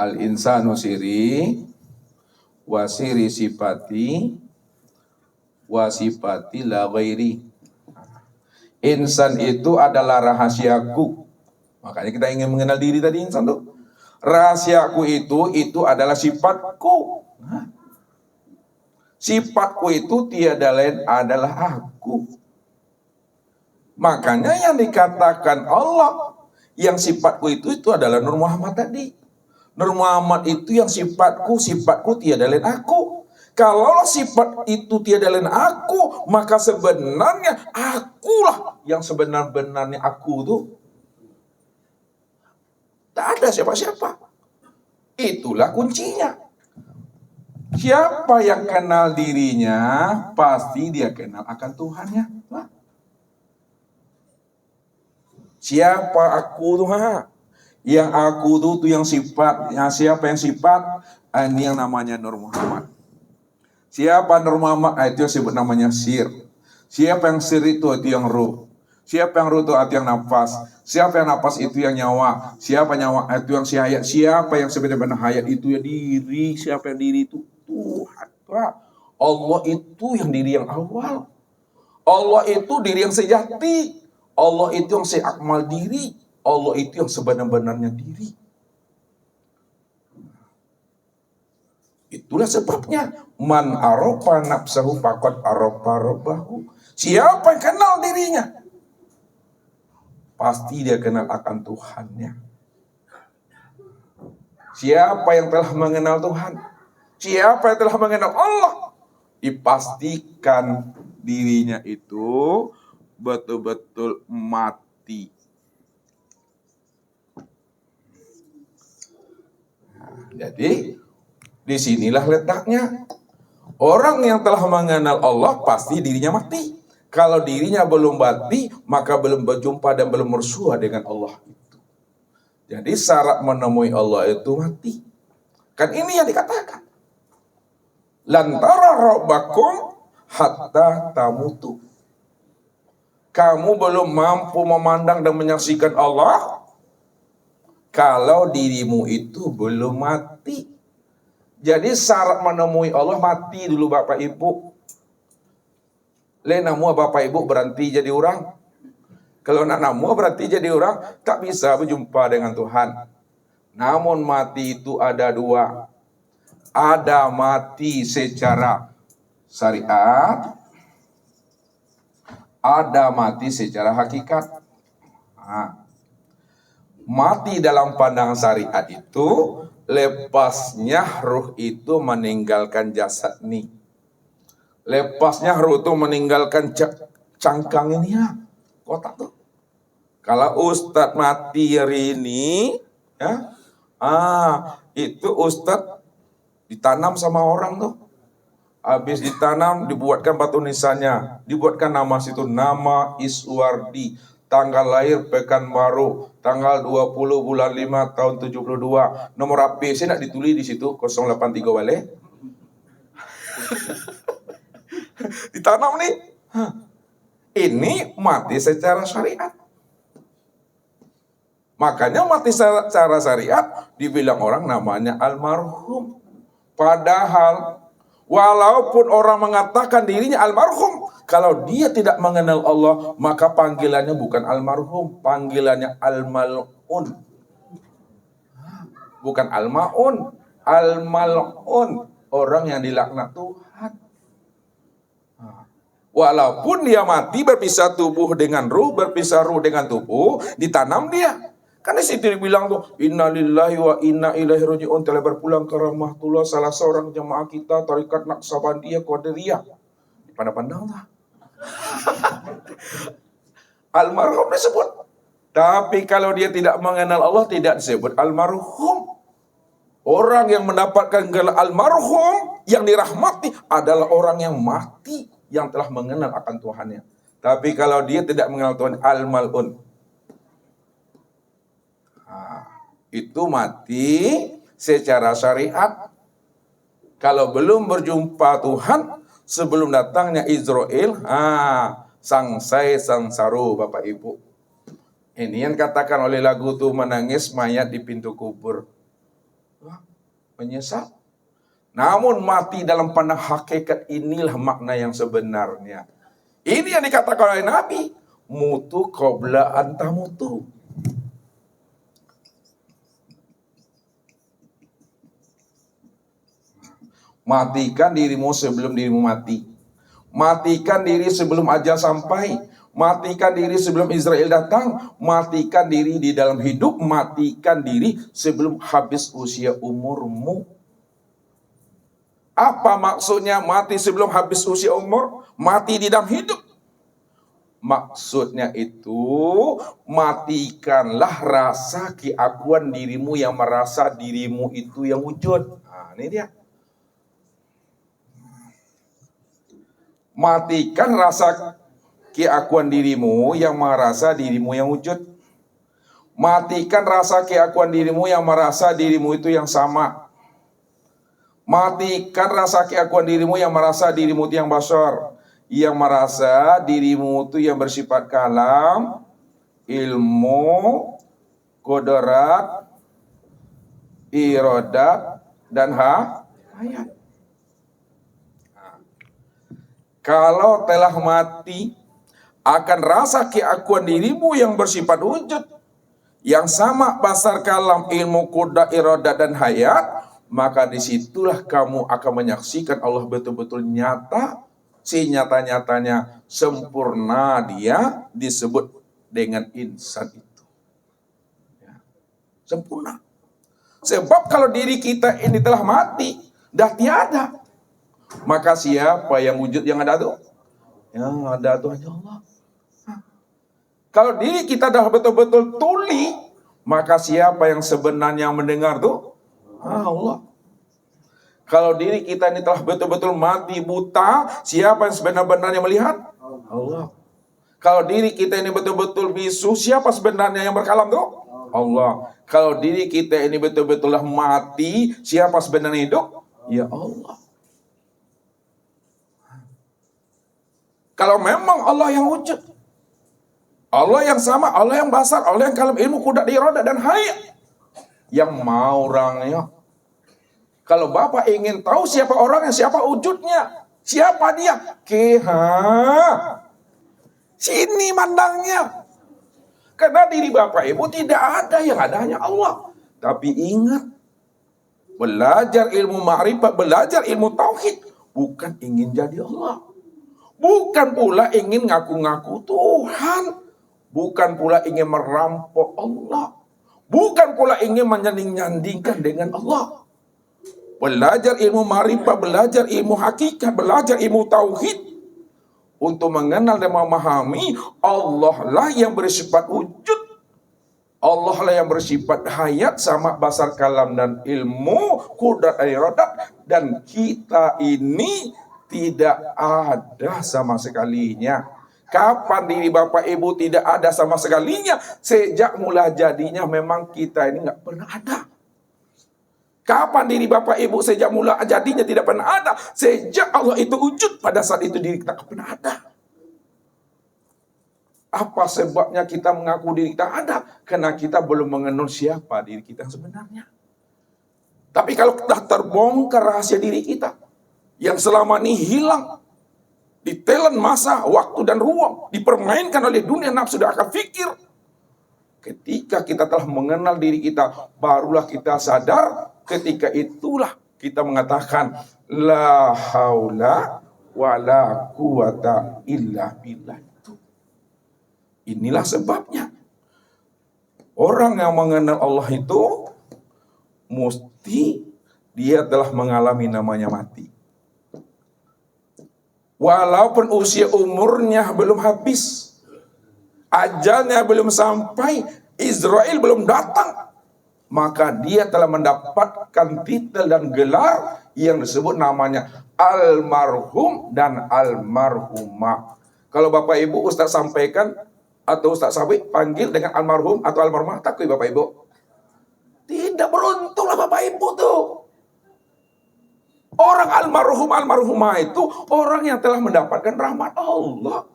Al insanu siri wasiri sifati wasifati la ghairi. Insan itu adalah rahasiaku. Makanya kita ingin mengenal diri tadi insan tuh. Rahasiaku itu adalah sifatku. Sifatku itu tiada lain adalah aku. Makanya yang dikatakan Allah, yang sifatku itu adalah Nur Muhammad tadi. Nur Muhammad itu yang sifatku tiada lain aku. Kalau sifat itu tiada lain aku, maka sebenarnya akulah yang sebenar-benarnya aku tuh. Tak ada siapa-siapa. Itulah kuncinya. Siapa yang kenal dirinya, pasti dia kenal akan Tuhannya. Siapa aku tuh? Yang aku tuh yang sifat. Yang siapa yang sifat? Ini yang namanya Nur Muhammad. Siapa Nur Muhammad? Itu yang sebut namanya sir. Siapa yang sir itu yang ruh. Siapa yang ruh itu yang nafas. Siapa yang nafas itu yang nyawa. Siapa nyawa itu yang si hayat. Siapa yang sebenarnya hayat itu ya diri. Siapa yang diri itu Tuhan. Allah itu yang diri yang awal. Allah itu diri yang sejati. Allah itu yang seakmal diri. Allah itu yang sebenar-benarnya diri. Itulah sebabnya man arofa nafsahu faqad arofa rabbahu. Siapa yang kenal dirinya, pasti dia kenal akan Tuhannya. Siapa yang telah mengenal Tuhan, siapa yang telah mengenal Allah, dipastikan dirinya itu betul-betul mati. Jadi disinilah letaknya. Orang yang telah mengenal Allah pasti dirinya mati. Kalau dirinya belum mati, maka belum berjumpa dan belum bersua dengan Allah itu. Jadi syarat menemui Allah itu mati. Kan ini yang dikatakan. Lantara rabbakum hatta tamutu. Kamu belum mampu memandang dan menyaksikan Allah kalau dirimu itu belum mati. Jadi syarat menemui Allah mati dulu Bapak Ibu. Namu Bapak Ibu berhenti jadi orang. Kalau nak namu berhenti jadi orang, tak bisa berjumpa dengan Tuhan. Namun mati itu ada dua. Ada mati secara syariat, ada mati secara hakikat. Mati dalam pandangan syariat itu lepasnya ruh itu meninggalkan jasad nih. Lepasnya ruh itu meninggalkan cangkang ini ya. Kotak tuh. Kalau Ustadz mati hari ini, ya, itu Ustadz ditanam sama orang tuh. Habis ditanam, dibuatkan batu nisannya. Dibuatkan nama situ, nama Iswardi. Tanggal lahir Pekanbaru, tanggal 20 bulan 5 tahun 72. Nomor HP saya nak ditulis di situ 083 balik. Ditanam nih. Ini mati secara syariat. Makanya mati secara syariat dibilang orang namanya almarhum. Padahal walaupun orang mengatakan dirinya almarhum, kalau dia tidak mengenal Allah, maka panggilannya bukan almarhum, panggilannya al-mal'un. Bukan al-ma'un, al-mal'un. Orang yang dilaknat Tuhan. Walaupun dia mati berpisah tubuh dengan ruh, berpisah ruh dengan tubuh, ditanam dia. Kan di situ dibilang tuh, innalillahi wa inna ilaihi raji'un, telah berpulang ke rahmatullah salah seorang jemaah kita, Tarekat Naqsabandiyah Qadiriyah. Pandang-pandang lah. Almarhum disebut. Tapi kalau dia tidak mengenal Allah, tidak disebut almarhum. Orang yang mendapatkan gelar almarhum, yang dirahmati adalah orang yang mati, yang telah mengenal akan Tuhannya. Tapi kalau dia tidak mengenal Tuhan, al-mal'un. Itu mati secara syariat. Kalau belum berjumpa Tuhan, sebelum datangnya Israel, sangsai sangsaru Bapak Ibu. Ini yang katakan oleh lagu tuh, menangis mayat di pintu kubur. menyesal. Namun mati dalam pandang hakikat inilah makna yang sebenarnya. Ini yang dikatakan oleh Nabi, mutu qabla an tamutu. Matikan dirimu sebelum dirimu mati. Matikan diri sebelum ajal sampai. Matikan diri sebelum Israel datang. Matikan diri di dalam hidup. Matikan diri sebelum habis usia umurmu. Apa maksudnya mati sebelum habis usia umur? Mati di dalam hidup. Maksudnya itu, matikanlah rasa keakuan dirimu yang merasa dirimu itu yang wujud. Nah, ini dia. Matikan rasa keakuan dirimu yang merasa dirimu yang wujud. Matikan rasa keakuan dirimu yang merasa dirimu itu yang sama. Matikan rasa keakuan dirimu yang merasa dirimu itu yang basar. Yang merasa dirimu itu yang bersifat kalam, ilmu, qudrat, iradat, dan hayat. Kalau telah mati, akan rasa keakuan dirimu yang bersifat wujud, yang sama basar kalam, ilmu, qudrat, iradat, dan hayat, maka disitulah kamu akan menyaksikan Allah betul-betul nyata, senyata-nyatanya, sempurna dia disebut dengan insan itu. Ya, sempurna. Sebab kalau diri kita ini telah mati, dah tiada, maka siapa yang wujud yang ada tuh? Yang ada tuh hanya Allah. Kalau diri kita dah betul-betul tuli, maka siapa yang sebenarnya mendengar tuh? Allah. Kalau diri kita ini telah betul-betul mati buta, siapa yang sebenarnya melihat? Allah. Kalau diri kita ini betul-betul bisu, siapa sebenarnya yang berkalam tuh? Allah. Kalau diri kita ini betul-betul mati, siapa sebenarnya hidup? Ya Allah. Kalau memang Allah yang wujud, Allah yang sama, Allah yang basar, Allah yang kalam, ilmu, qudrat, iradat, dan hayat, yang mau orangnya. Kalau Bapak ingin tahu siapa orangnya, siapa wujudnya, siapa dia, sini mandangnya. Karena diri Bapak Ibu tidak ada, yang ada hanya Allah. Tapi ingat, belajar ilmu ma'rifat, belajar ilmu tauhid, bukan ingin jadi Allah. Bukan pula ingin ngaku-ngaku Tuhan. Bukan pula ingin merampok Allah. Bukan pula ingin menyanding-nyandingkan dengan Allah. Belajar ilmu ma'rifat, belajar ilmu hakikat, belajar ilmu tauhid, untuk mengenal dan memahami Allah lah yang bersifat wujud. Allah lah yang bersifat hayat, sama basar kalam dan ilmu, qudrat, iradat, dan kita ini tidak ada sama sekalinya. Kapan diri Bapak Ibu tidak ada sama sekalinya? Sejak mula jadinya memang kita ini nggak pernah ada. Kapan diri Bapak Ibu sejak mula jadinya tidak pernah ada? Sejak Allah itu wujud, pada saat itu diri kita nggak pernah ada. Apa sebabnya kita mengaku diri kita ada? Karena kita belum mengenal siapa diri kita sebenarnya. Tapi kalau kita terbongkar rahasia diri kita, yang selama ini hilang, ditelan masa, waktu, dan ruang, dipermainkan oleh dunia nafsu dan akal fikir. Ketika kita telah mengenal diri kita, barulah kita sadar. Ketika itulah kita mengatakan, la haula wa la quwata illa billah. Inilah sebabnya orang yang mengenal Allah itu mesti dia telah mengalami namanya mati. Walaupun usia umurnya belum habis, ajalnya belum sampai, Israel belum datang, maka dia telah mendapatkan titel dan gelar yang disebut namanya almarhum dan almarhumah. Kalau Bapak Ibu Ustaz sampaikan atau Ustaz Sabik panggil dengan almarhum atau almarhumah, takut Bapak Ibu? Tidak, beruntunglah Bapak Ibu tuh. Orang almarhum, almarhumah itu orang yang telah mendapatkan rahmat Allah.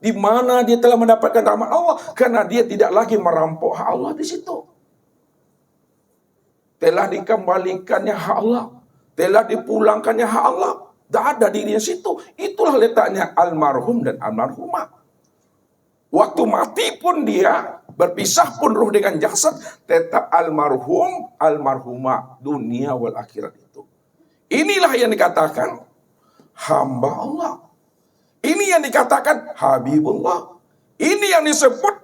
Di mana dia telah mendapatkan rahmat Allah? Karena dia tidak lagi merampok hak Allah di situ. telah dikembalikannya hak Allah, telah dipulangkannya hak Allah. Tidak ada dirinya situ. Itulah letaknya almarhum dan almarhumah. Waktu mati pun dia, berpisah pun ruh dengan jasad, tetap almarhum, almarhumah, dunia wal akhirat itu. Inilah yang dikatakan hamba Allah. Ini yang dikatakan Habibullah. Ini yang disebut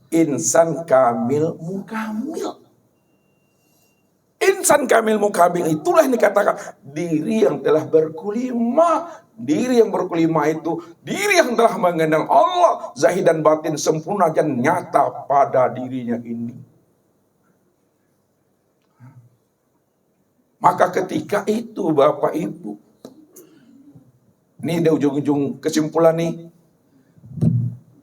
insan kamil mukamil. Insan kamil mukamil itulah yang dikatakan diri yang telah berkulima. Diri yang berkulima itu diri yang telah mengenal Allah zahir dan batin sempurna dan nyata pada dirinya ini. Maka ketika itu Bapak Ibu, ini di ujung-ujung kesimpulan nih,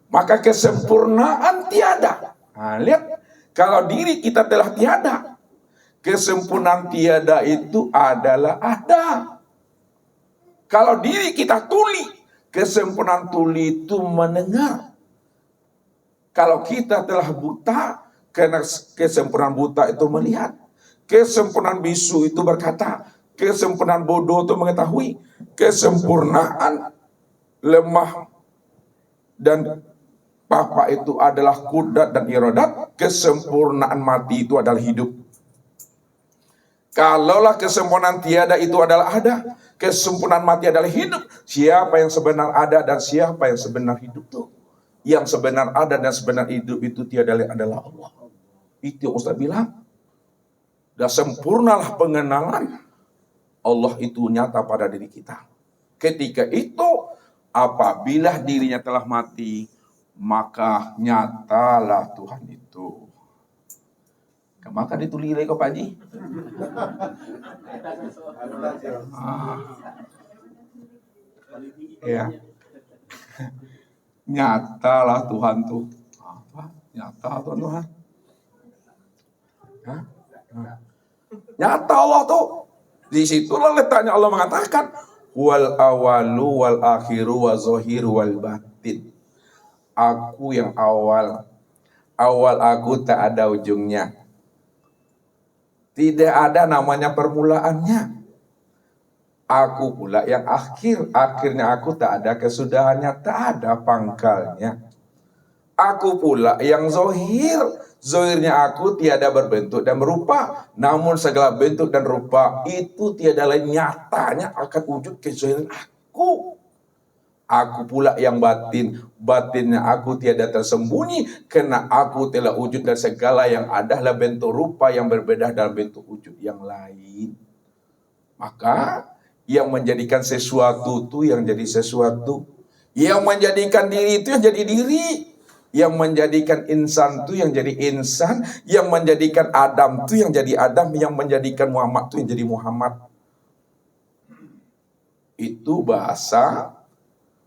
maka kesempurnaan tiada. Nah, lihat, kalau diri kita telah tiada, kesempurnaan tiada itu adalah ada. Kalau diri kita tuli, kesempurnaan tuli itu mendengar. Kalau kita telah buta, karena kesempurnaan buta itu melihat. Kesempurnaan bisu itu berkata. Kesempurnaan bodoh itu mengetahui. Kesempurnaan lemah dan papa itu adalah kudrat dan iradat. Kesempurnaan mati itu adalah hidup. Kalaulah kesempurnaan tiada itu adalah ada, kesempurnaan mati adalah hidup. Siapa yang sebenar ada dan siapa yang sebenar hidup tuh? Yang sebenar ada dan sebenar hidup itu tiada lain adalah Allah. Itu yang Ustaz bilang. Dan sempurnalah pengenalan Allah itu nyata pada diri kita. Ketika itu, apabila dirinya telah mati, maka nyatalah Tuhan itu. Maka ditulis lagi kok Pak Haji. Ya. Nyatalah Tuhan tuh. Apa? Nyata Tuhan. Hah? Nyata Allah tuh. Di situlah letaknya Allah mengatakan wal awalu wal akhiru wa zahiru wal batin. Aku yang awal. Awal aku tak ada ujungnya. Tidak ada namanya permulaannya. Aku pula yang akhir. Akhirnya aku tak ada kesudahannya. Tak ada pangkalnya. Aku pula yang zohir. Zohirnya aku tiada berbentuk dan berupa. Namun segala bentuk dan rupa itu tiada lain nyatanya akan wujud kezohiran aku. Aku pula yang batin. Batinnya aku tiada tersembunyi. Karena aku telah wujud dan segala yang adalah bentuk rupa yang berbeda dalam bentuk wujud yang lain. Maka yang menjadikan sesuatu itu yang jadi sesuatu. Yang menjadikan diri itu yang jadi diri. Yang menjadikan insan itu yang jadi insan. Yang menjadikan Adam itu yang jadi Adam. Yang menjadikan Muhammad itu yang jadi Muhammad. Itu bahasa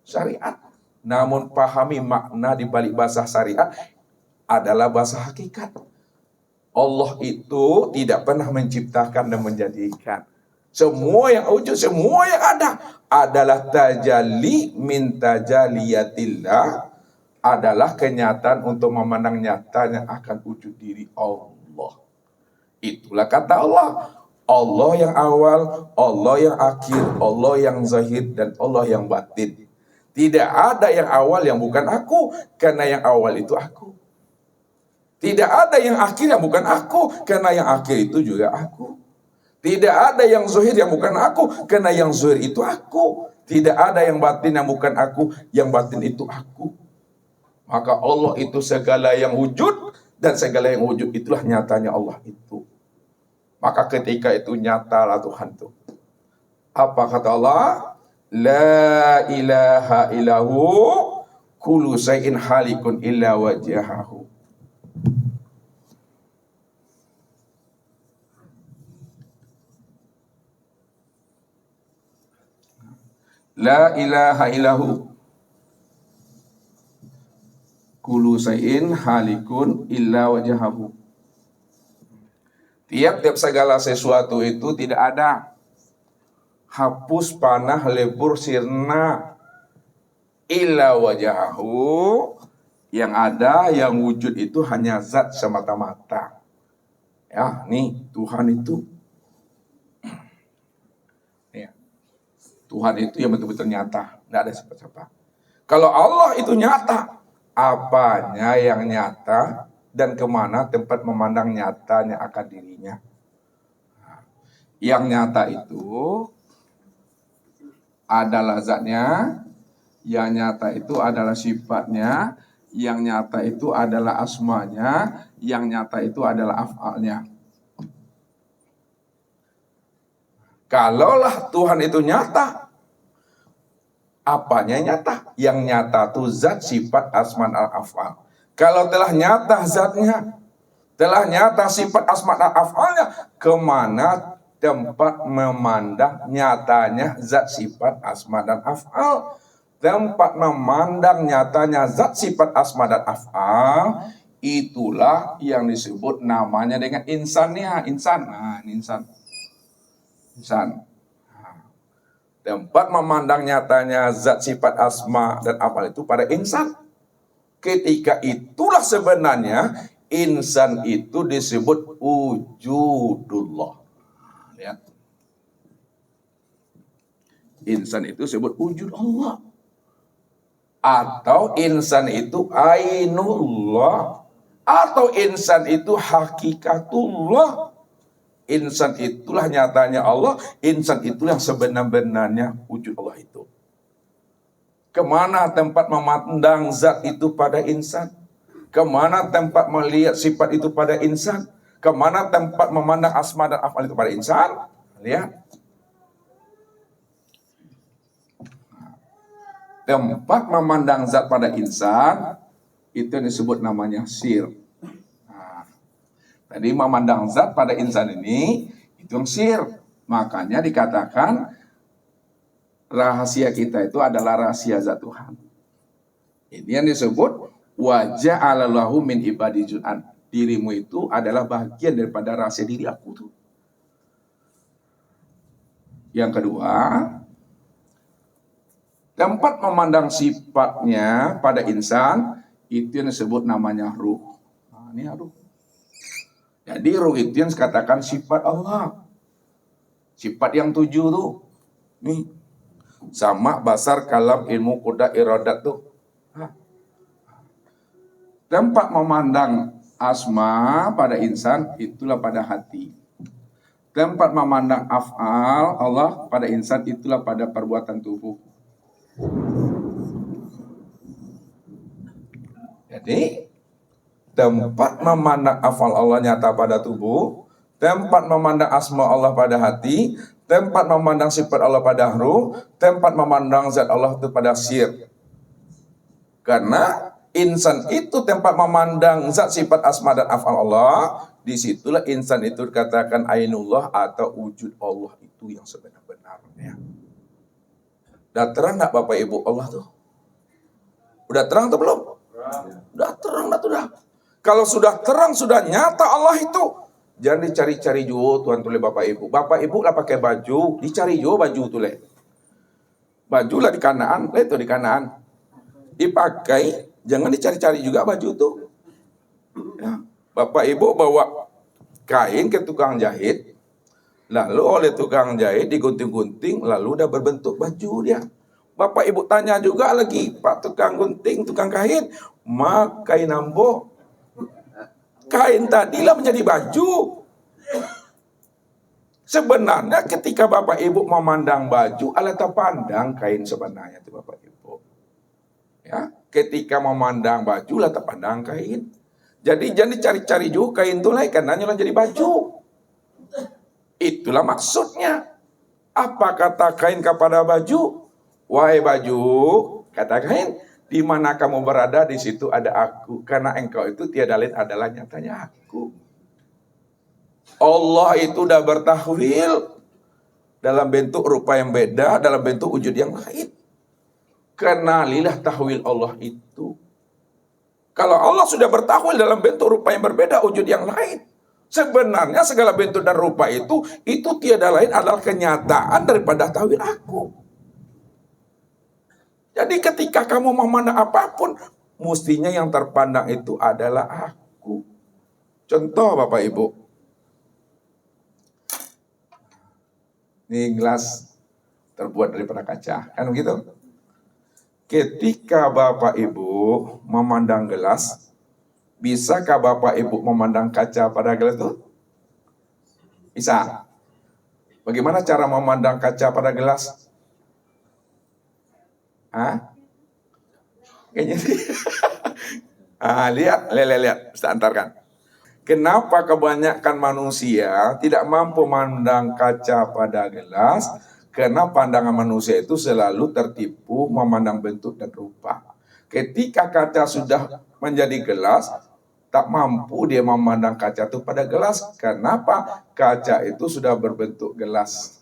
syariat. Namun pahami makna di balik bahasa syariat adalah bahasa hakikat. Allah itu tidak pernah menciptakan dan menjadikan. Semua yang wujud, semua yang ada adalah tajalli min tajaliyatillah, adalah kenyataan untuk memandang nyatanya akan wujud diri Allah. Itulah kata Allah. Allah yang awal, Allah yang akhir, Allah yang zahir, dan Allah yang batin. Tidak ada yang awal yang bukan aku, karena yang awal itu aku. Tidak ada yang akhir yang bukan aku, karena yang akhir itu juga aku. Tidak ada yang zahir yang bukan aku, karena yang zahir itu aku. Tidak ada yang batin yang bukan aku, yang batin itu aku. Maka Allah itu segala yang wujud, dan segala yang wujud itulah nyatanya Allah itu. Maka ketika itu nyatalah Tuhan itu. Apa kata Allah? La ilaha illahu kullu syai'in halikun illa wajhahu. La ilaha illahu kullu syai'in halikun illa wajhahu. Tiap-tiap segala sesuatu itu tidak ada. Hapus, panah, lebur, sirna, illa wajahu. Yang ada, yang wujud itu hanya zat semata-mata. Ya, nih Tuhan itu, ya, Tuhan itu yang betul-betul nyata, nggak ada siapa-siapa. Kalau Allah itu nyata, apanya yang nyata dan kemana tempat memandang nyatanya akan dirinya. Yang nyata itu adalah zatnya, yang nyata itu adalah sifatnya, yang nyata itu adalah asmanya, yang nyata itu adalah af'alnya. Kalaulah Tuhan itu nyata, apanya nyata? Yang nyata itu zat, sifat, asma, dan af'al. Kalau telah nyata zatnya, telah nyata sifat, asma, dan af'alnya, kemana tempat memandang nyatanya zat, sifat, asma, dan af'al? Tempat memandang nyatanya zat, sifat, asma, dan af'al, itulah yang disebut namanya dengan insannya. Insan. Nah, insan. Tempat memandang nyatanya zat, sifat, asma, dan af'al itu pada insan. Ketika itulah sebenarnya insan itu disebut wujudullah. Lihat. Insan itu disebut wujud Allah. Atau insan itu ainullah. Atau insan itu hakikatullah. Insan itulah nyatanya Allah. Insan itulah yang sebenar-benarnya wujud Allah itu. Kemana tempat memandang zat itu pada insan? Kemana tempat melihat sifat itu pada insan? Kemana tempat memandang asma dan af'al itu pada insan? Lihat. Tempat memandang zat pada insan, itu yang disebut namanya sir. Nah, tadi memandang zat pada insan ini, itu yang sir. Makanya dikatakan rahasia kita itu adalah rahasia zat Tuhan. Ini yang disebut wajah alallahu min ibadi jun'an. Dirimu itu adalah bagian daripada rahasia diri aku tuh. Yang kedua, tempat memandang sifatnya pada insan, itu yang disebut namanya ruh. Nah, ini ruh. Jadi ruh itu yang dikatakan sifat Allah. Sifat yang 7 tuh. Nih. Sama basar, kalam, ilmu, qudrat, iradat tuh. Tempat memandang asma pada insan, itulah pada hati. Tempat memandang af'al Allah pada insan, itulah pada perbuatan tubuh. Jadi, tempat memandang af'al Allah nyata pada tubuh, tempat memandang asma Allah pada hati, tempat memandang sifat Allah pada ruh, tempat memandang zat Allah itu pada sir. Karena insan itu tempat memandang zat, sifat, asma, dan af'al Allah, disitulah insan itu dikatakan ainullah atau wujud Allah itu yang sebenar-benarnya. Udah terang gak Bapak Ibu Allah tuh? Udah terang atau belum? Udah terang dah. Kalau sudah terang, sudah nyata Allah itu, jangan dicari-cari juga Tuhan tulis Bapak Ibu. Bapak Ibu lah pakai baju, dicari juga baju tulis. Baju lah di Kanaan, itu di Kanaan. Dipakai, jangan dicari-cari juga baju tuh. Ya. Bapak Ibu bawa kain ke tukang jahit, lalu oleh tukang jahit digunting-gunting, lalu udah berbentuk baju dia. Bapak Ibu tanya juga lagi, Pak tukang gunting, tukang kain, makai nambo. Kain tadilah menjadi baju. Sebenarnya ketika Bapak Ibu memandang baju, alat pandang kain sebenarnya itu Bapak Ibu. Ya, ketika memandang baju, lah terpandang kain. Jadi jangan dicari-cari juga kain itu lah, karena jadi baju. Itulah maksudnya. Apa kata kain kepada baju? Wahai baju, kata kain, di mana kamu berada, di situ ada aku. Karena engkau itu tiada lain adalah nyatanya aku. Allah itu udah bertahwil dalam bentuk rupa yang beda, dalam bentuk wujud yang lain. Kenalilah tahwil Allah itu. Kalau Allah sudah bertahwil dalam bentuk rupa yang berbeda, wujud yang lain, sebenarnya segala bentuk dan rupa itu tiada lain adalah kenyataan daripada tahwil aku. Jadi ketika kamu memandang apapun, mestinya yang terpandang itu adalah aku. Contoh Bapak Ibu, Ini gelas terbuat daripada kaca, kan begitu? Ketika Bapak Ibu memandang gelas, bisakah Bapak Ibu memandang kaca pada gelas itu? Bisa. Bagaimana cara memandang kaca pada gelas? Hah? Kayaknya sih. Lihat, saya antarkan. Kenapa kebanyakan manusia tidak mampu memandang kaca pada gelas? Karena pandangan manusia itu selalu tertipu memandang bentuk dan rupa. Ketika kaca sudah menjadi gelas, tak mampu dia memandang kaca itu pada gelas. Kenapa? Kaca itu sudah berbentuk gelas.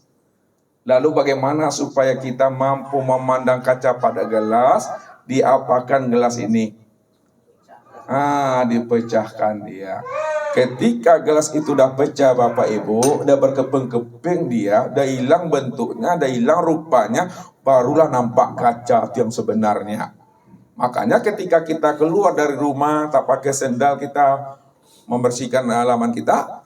Lalu bagaimana supaya kita mampu memandang kaca pada gelas? Diapakan gelas ini? Dipecahkan dia. Ketika gelas itu udah pecah Bapak Ibu, udah berkeping-keping dia, udah hilang bentuknya, udah hilang rupanya, barulah nampak kaca yang sebenarnya. Makanya ketika kita keluar dari rumah, tak pakai sendal, kita membersihkan halaman kita,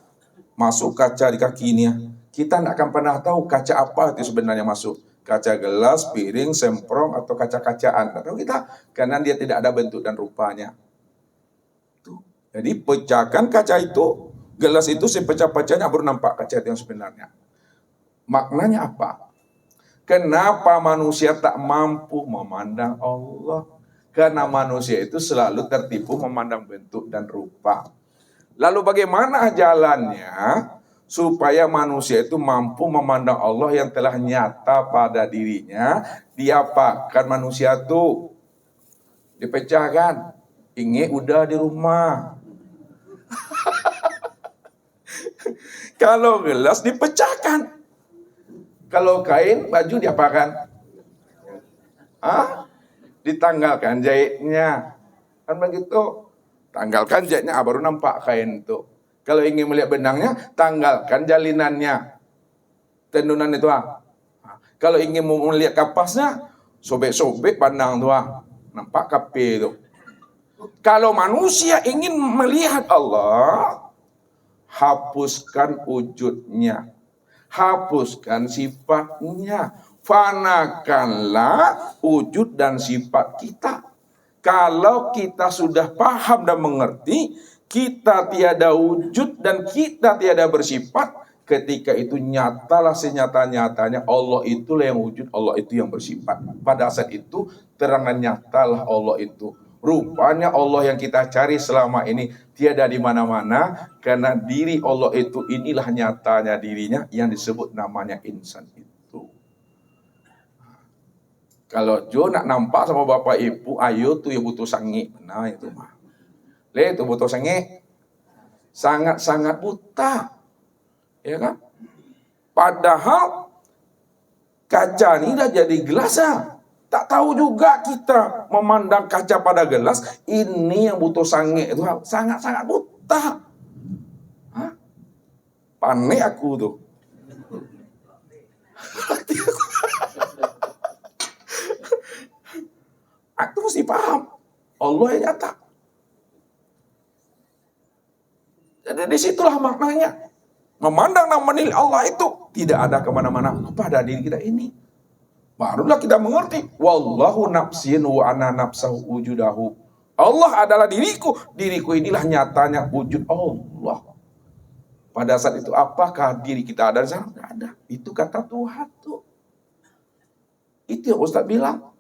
masuk kaca di kakinya. Kita tidak akan pernah tahu kaca apa itu sebenarnya masuk. Kaca gelas, piring, semprong, atau kaca-kacaan. Tidak tahu kita, karena dia tidak ada bentuk dan rupanya. Jadi pecahkan kaca itu, gelas itu sepecah-pecahnya baru nampak kaca itu yang sebenarnya. Maknanya apa? Kenapa manusia tak mampu memandang Allah? Karena manusia itu selalu tertipu memandang bentuk dan rupa. Lalu bagaimana jalannya supaya manusia itu mampu memandang Allah yang telah nyata pada dirinya? Diapakan manusia itu? Dipecahkan. Ini udah di rumah. Kalau gelas dipecahkan. Kalau kain, baju diapakan? Ditanggalkan jahitnya. Kan begitu. Tanggalkan jahitnya, baru nampak kain itu. Kalau ingin melihat benangnya, tanggalkan jalinannya. Tendunan itu. Kalau ingin melihat kapasnya, sobek-sobek pandang itu. Nampak kape itu. Kalau manusia ingin melihat Allah, hapuskan wujudnya, hapuskan sifatnya, fanakanlah wujud dan sifat kita. Kalau kita sudah paham dan mengerti, kita tiada wujud dan kita tiada bersifat, ketika itu nyatalah senyata-nyatanya Allah itulah yang wujud, Allah itu yang bersifat. Pada saat itu terangan nyatalah Allah itu. Rupanya Allah yang kita cari selama ini tiada di mana-mana, karena diri Allah itu inilah nyatanya dirinya yang disebut namanya insan itu. Kalau Jo nak nampak sama bapak ibu, ayo tuh ya butuh sangi. Nah itu mah. Itu butuh sangi. Sangat-sangat buta. Ya kan? Padahal kaca ini udah jadi gelas ya. Tak tahu juga kita memandang kaca pada gelas, ini yang butuh sange itu sangat-sangat buta. Panik aku tuh. Aku mesti paham. Allah yang nyata. Jadi disitulah maknanya. Memandang dan menilai Allah itu tidak ada kemana-mana kepada diri kita ini. Barulah kita mengerti. Wallahu nafsin wa ana nafsahu wujudahu. Allah adalah diriku. Diriku inilah nyatanya wujud Allah. Pada saat itu apakah diri kita ada di sana? Tidak ada. Itu kata Tuhan tuh. Itu yang Ustaz bilang.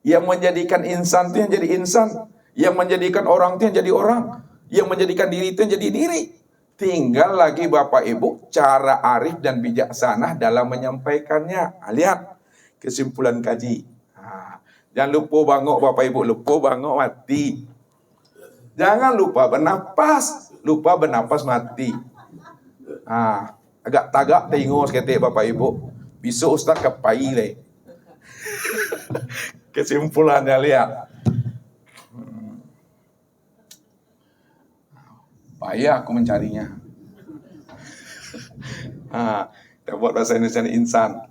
Yang menjadikan insan itu yang jadi insan. Yang menjadikan orang itu yang jadi orang. Yang menjadikan diri itu yang jadi diri. Tinggal lagi Bapak Ibu cara arif dan bijaksana dalam menyampaikannya. Lihat. Kesimpulan kaji. Jangan lupa bangok Bapak Ibu, lupa bangok mati. Jangan lupa bernapas, lupa bernapas mati. Agak tagak tengok seketik Bapak Ibu. Besok Ustaz kepai leh. Kesimpulannya lihat. Payah aku mencarinya. Kita buat bahasa Indonesia insan.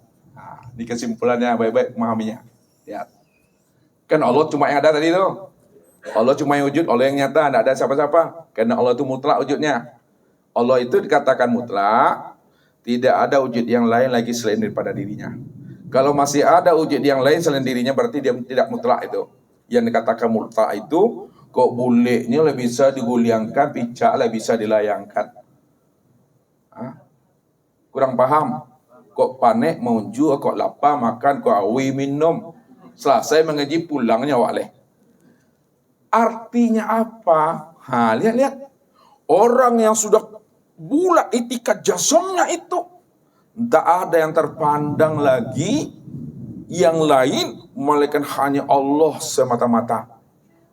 Di kesimpulannya baik-baik memahaminya. Lihat. Kan Allah cuma yang ada tadi itu. Allah cuma yang wujud, Allah yang nyata, tidak ada siapa-siapa. Karena Allah itu mutlak wujudnya. Allah itu dikatakan mutlak Tidak ada wujud yang lain lagi selain daripada dirinya. Kalau masih ada wujud yang lain selain dirinya, berarti dia tidak mutlak itu. Yang dikatakan mutlak itu, kok buleknya lebih bisa diguliangkan, picak lah bisa dilayangkan. Kurang paham? Kok panek menju, kok lapar makan, kok awi minum. Selesai mengaji pulangnya waleh. Artinya apa? Lihat. Orang yang sudah bulat itikat jasamnya itu, tak ada yang terpandang lagi yang lain melainkan hanya Allah semata-mata.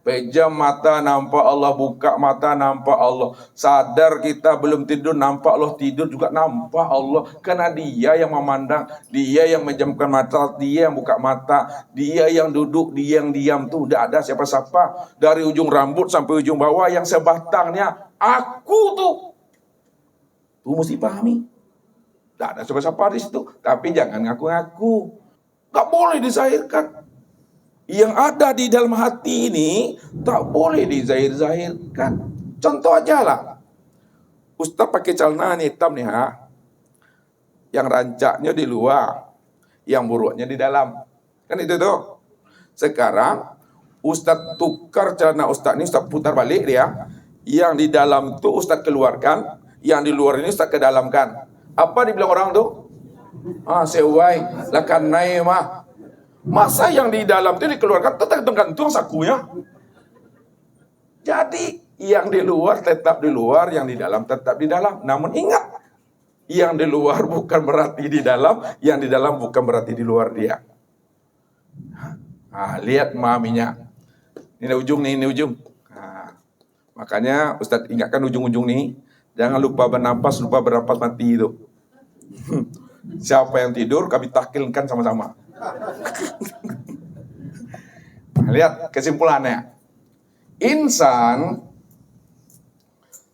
Pejam mata nampak Allah, buka mata nampak Allah. Sadar kita belum tidur nampak Allah, tidur juga nampak Allah. Karena dia yang memandang, dia yang menjamkan mata, dia yang buka mata, dia yang duduk, dia yang diam tuh. Tidak ada siapa-siapa. Dari ujung rambut sampai ujung bawah yang sebatangnya aku tuh. Tuh mesti pahami. Tidak ada siapa-siapa di situ. Tapi jangan ngaku-ngaku. Tak boleh disahirkan. Yang ada di dalam hati ini tak boleh dizahir-zahirkan. Contoh aja lah. Ustaz pakai celana hitam nih Yang rancaknya di luar, yang buruknya di dalam. Kan itu tuh. Sekarang Ustaz tukar celana Ustaz ini, Ustaz putar balik dia. Yang di dalam tuh Ustaz keluarkan, yang di luar ini Ustaz kedalamkan. Apa dibilang orang tuh? Sewai, lakan naik mah. Masa yang di dalam itu dikeluarkan tetap tergantung sakunya. Jadi yang di luar tetap di luar, yang di dalam tetap di dalam. Namun ingat, yang di luar bukan berarti di dalam, yang di dalam bukan berarti di luar dia. Lihat maminya. Ini ujung nih, ini ujung. Makanya Ustadz ingatkan ujung-ujung nih. Jangan lupa bernapas, lupa bernapas mati itu. Siapa yang tidur kami takilkan sama-sama. Lihat kesimpulannya. Insan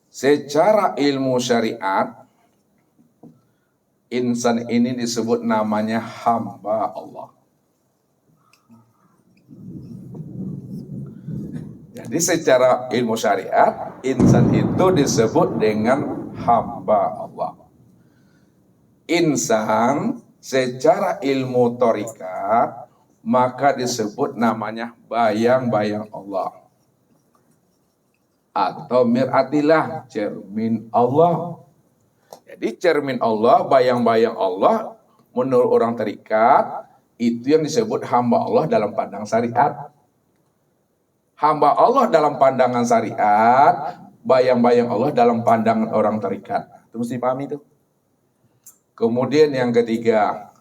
secara ilmu syariat, insan ini disebut namanya hamba Allah. Jadi secara ilmu syariat, insan itu disebut dengan hamba Allah. Insan secara ilmu thariqat maka disebut namanya bayang-bayang Allah atau mir'atillah, cermin Allah. Jadi cermin Allah, bayang-bayang Allah menurut orang thariqat itu yang disebut hamba Allah dalam pandang syariat. Hamba Allah dalam pandangan syariat, bayang-bayang Allah dalam pandangan orang thariqat. Itu mesti pahami itu. Kemudian yang ketiga,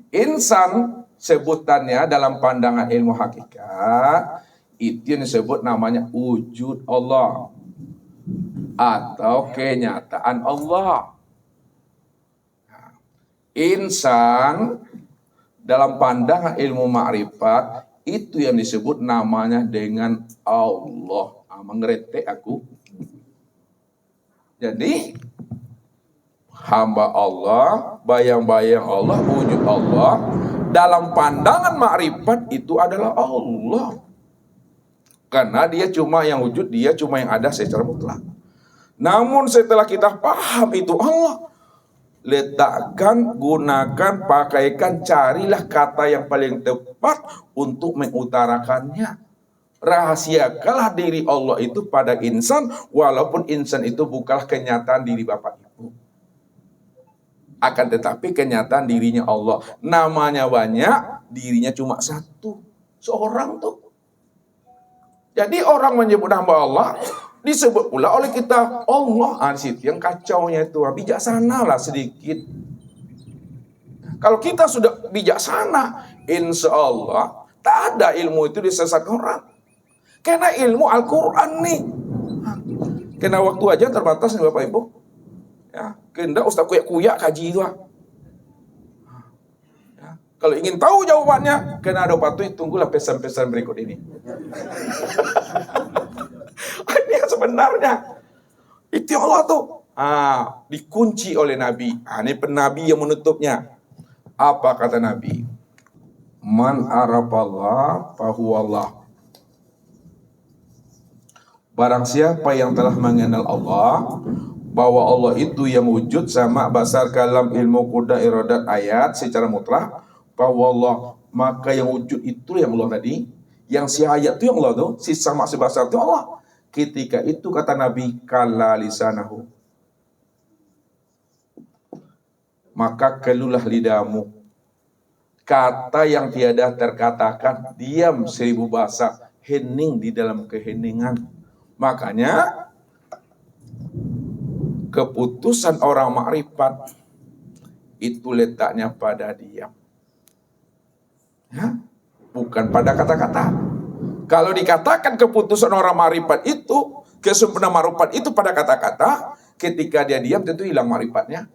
insan sebutannya dalam pandangan ilmu hakikat itu yang disebut namanya wujud Allah atau kenyataan Allah. Insan dalam pandangan ilmu ma'rifat itu yang disebut namanya dengan Allah. Mengerti aku. Jadi hamba Allah, bayang-bayang Allah, wujud Allah dalam pandangan makrifat itu adalah Allah. Karena dia cuma yang wujud, dia cuma yang ada secara mutlak. Namun setelah kita paham itu Allah, letakkan, gunakan, pakaikan, carilah kata yang paling tepat untuk mengutarakannya. Rahasiakanlah diri Allah itu pada insan, walaupun insan itu bukanlah kenyataan diri Bapak Ibu. Akan tetapi kenyataan dirinya Allah. Namanya banyak, dirinya cuma satu. Seorang tuh. Jadi orang menyebut hamba Allah, disebut pula oleh kita Allah. Situ yang kacaunya itu. Bijaksanalah sedikit. Kalau kita sudah bijaksana, insya Allah, tak ada ilmu itu disesatkan orang. Karena ilmu Al-Quran nih. Karena waktu aja terbatas nih Bapak Ibu. Ya, kehendak Ustaz kuyak-kuyak kaji itu. Ya, kalau ingin tahu jawabannya, kena ada patuh, tunggulah pesan-pesan berikut ini. Ini yang sebenarnya. Itu Allah tuh. Dikunci oleh Nabi. Ini penabi yang menutupnya. Apa kata Nabi? Man arafallah fahuwallah. Barang siapa yang telah mengenal Allah, bahwa Allah itu yang wujud sama basar kalam ilmu kuda iradat ayat secara mutlak, bahwa Allah maka yang wujud itu yang Allah tadi, yang si ayat itu yang Allah tuh, si sama si basar itu Allah. Ketika itu kata Nabi kala lisanahu, maka kelulah lidahmu, kata yang tiada terkatakan, diam 1000 bahasa, hening di dalam keheningan. Makanya keputusan orang makrifat itu letaknya pada diam, ya? Bukan pada kata-kata. Kalau dikatakan keputusan orang makrifat itu, kesempurnaan makrifat itu pada kata-kata, ketika dia diam tentu hilang makrifatnya.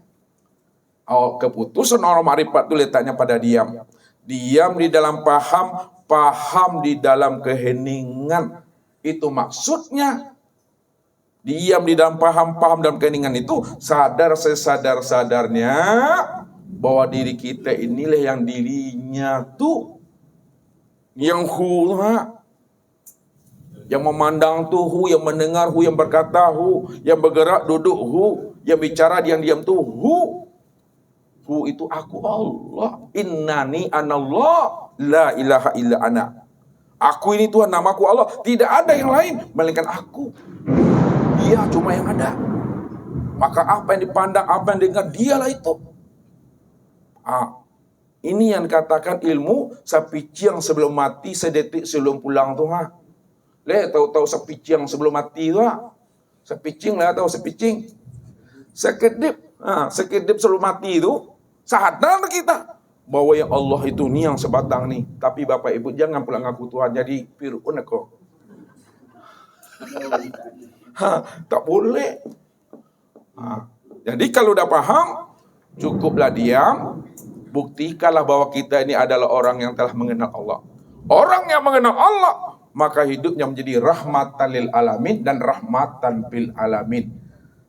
Oh, keputusan orang makrifat itu letaknya pada diam. Diam di dalam paham, paham di dalam keheningan. Itu maksudnya. Diam di dalam paham, paham dalam keheningan itu sadar sesadar-sadarnya bahwa diri kita inilah yang dirinya tuh yang hu, yang memandang tuh hu, yang mendengar hu, yang berkata hu, yang bergerak duduk hu, yang bicara diam-diam tuh hu. Hu itu aku Allah. Innani anallah la ilaha illa ana. Aku ini Tuhan, namaku Allah. Tidak ada yang lain melainkan aku. Dia cuma yang ada. Maka apa yang dipandang, apa yang dengar, dialah itu. Ini yang dikatakan ilmu sepiciang sebelum mati, sedetik sebelum pulang tuh. Tahu-tahu sepiciang sebelum mati tuh. Sepicing lah, tahu sepicing. Sekedip sebelum mati itu sadar kita bahwa yang Allah itu nih yang sebatang nih. Tapi Bapak Ibu jangan pula ngaku Tuhan jadi Fir'aun kok. Tak boleh. Jadi kalau udah paham, cukuplah diam, buktikanlah bahwa kita ini adalah orang yang telah mengenal Allah. Orang yang mengenal Allah, maka hidupnya menjadi rahmatan lil alamin dan rahmatan bil alamin.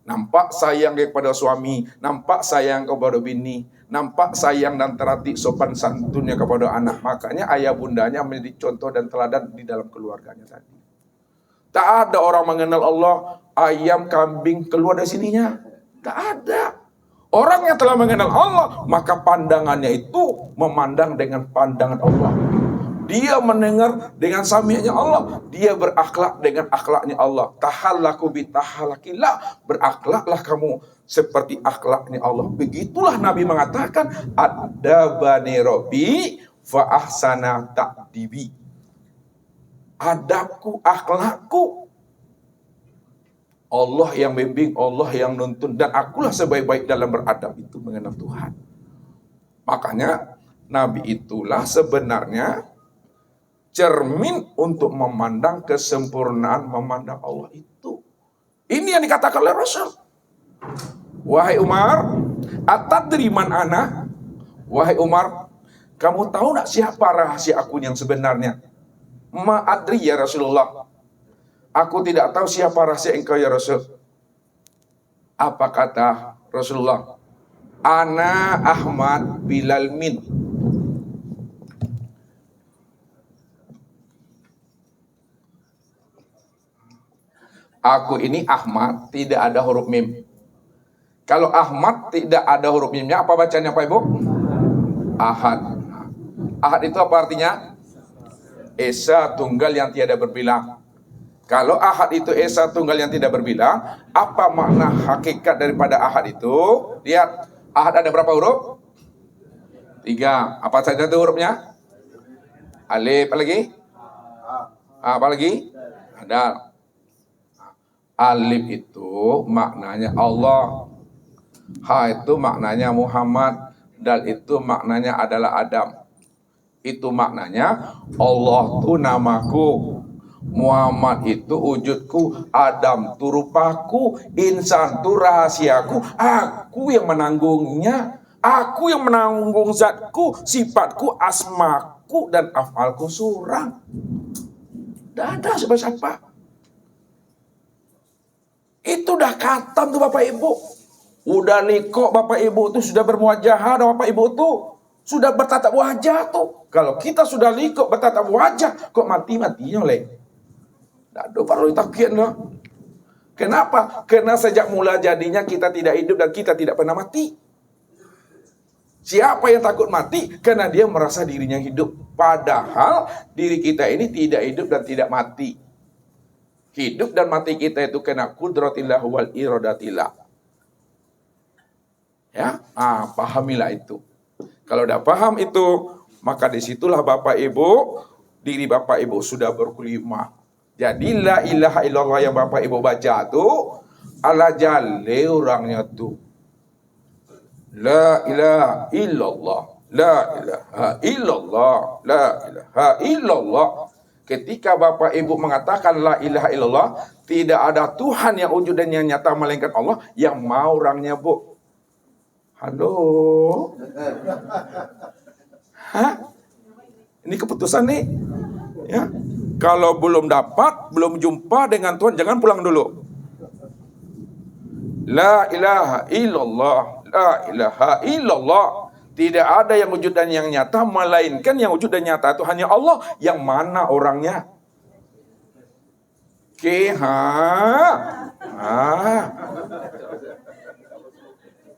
Nampak sayang kepada suami, nampak sayang kepada bini, nampak sayang dan terhati sopan santunnya kepada anak. Makanya ayah bundanya menjadi contoh dan teladan di dalam keluarganya tadi. Tak ada orang mengenal Allah, ayam, kambing keluar dari sininya. Tak ada. Orang yang telah mengenal Allah, maka pandangannya itu memandang dengan pandangan Allah. Dia mendengar dengan sami'nya Allah. Dia berakhlak dengan akhlaknya Allah. Tahallaku bi tahalakillah. Berakhlaklah kamu seperti akhlaknya Allah. Begitulah Nabi mengatakan, adabani rabbi fa ahsana ta'dibi. Adabku, akhlakku. Allah yang membimbing, Allah yang nuntun, dan akulah sebaik-baik dalam beradab itu mengenal Tuhan. Makanya Nabi itulah sebenarnya cermin untuk memandang kesempurnaan memandang Allah itu. Ini yang dikatakan oleh Rasul. Wahai Umar, atadri man ana? Wahai Umar, kamu tahu nak siapa rahasia aku yang sebenarnya? Ma'adri ya Rasulullah. Aku tidak tahu siapa rahasia engkau ya Rasul. Apa kata Rasulullah? Ana Ahmad Bilal Min. Aku ini Ahmad, tidak ada huruf mim. Kalau Ahmad tidak ada huruf mimnya, apa bacanya Pak Ibu? Ahad. Ahad itu apa artinya? Esa tunggal yang tiada berbilang. Kalau ahad itu esa tunggal yang tidak berbilang, apa makna hakikat daripada ahad itu? Lihat, ahad ada berapa huruf? 3. Apa saja itu hurufnya? Alif, apa lagi? Apa lagi? Ada. Alif itu maknanya Allah. Ha itu maknanya Muhammad. Dal itu maknanya adalah Adam. Itu maknanya Allah itu namaku, Muhammad itu wujudku, Adam itu rupaku, insan itu rahasiaku. Aku yang menanggungnya, aku yang menanggung zatku, sifatku, asmaku, dan afalku surang. Tidak ada siapa-siapa. Itu udah katam tuh Bapak Ibu. Udah liko Bapak Ibu tuh, sudah bermuajahah Bapak Ibu tuh. Sudah bertatap wajah tuh. Kalau kita sudah liko bertatap wajah, kok mati-matinya oleh. Tidak perlu ditakian loh. Kenapa? Karena sejak mula jadinya kita tidak hidup dan kita tidak pernah mati. Siapa yang takut mati? Karena dia merasa dirinya hidup. Padahal diri kita ini tidak hidup dan tidak mati. Hidup dan mati kita itu kena kudratillah wal iradatillah. Ya, pahamilah itu. Kalau udah paham itu, maka disitulah Bapak Ibu, diri Bapak Ibu sudah berkulimah. Jadi la ilaha illallah yang Bapak Ibu baca tuh ala jale orangnya tuh. La ilaha illallah, la ilaha illallah, la ilaha illallah. Ketika Bapak Ibu mengatakan la ilaha illallah, tidak ada Tuhan yang wujud dan yang nyata melainkan Allah, yang mau orangnya, Bu. Halo. Hah? Ini keputusan nih. Ya. Kalau belum dapat, belum jumpa dengan Tuhan, jangan pulang dulu. La ilaha illallah, la ilaha illallah. Tidak ada yang wujud dan yang nyata, melainkan yang wujud dan nyata itu hanya Allah. Yang mana orangnya?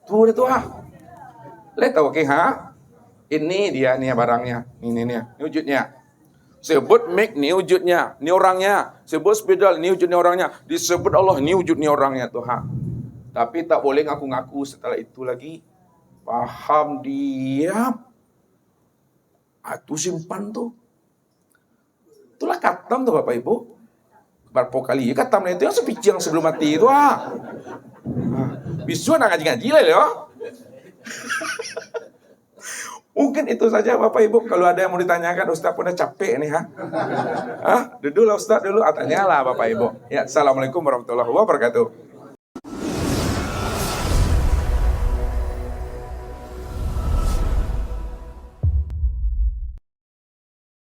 Tuh itu Lihat tahu Ini dia nih barangnya. Ini wujudnya. Sebut mic, ini wujudnya, ini orangnya. Sebut spidol, ini wujudnya orangnya. Disebut Allah, ini wujudnya orangnya tuh. Tapi tak boleh ngaku-ngaku setelah itu lagi. Paham, diam. Itu simpan tuh. Itulah katam tuh Bapak Ibu. Berapa kali katam itu yang sepici yang sebelum mati itu. Bisu nak ngaji-ngaji lah ya. Mungkin itu saja Bapak Ibu. Kalau ada yang mau ditanyakan, Ustaz pun udah capek nih Duduk lah Ustaz dulu. Tanyalah Bapak Ibu. Ya, Assalamualaikum warahmatullahi wabarakatuh.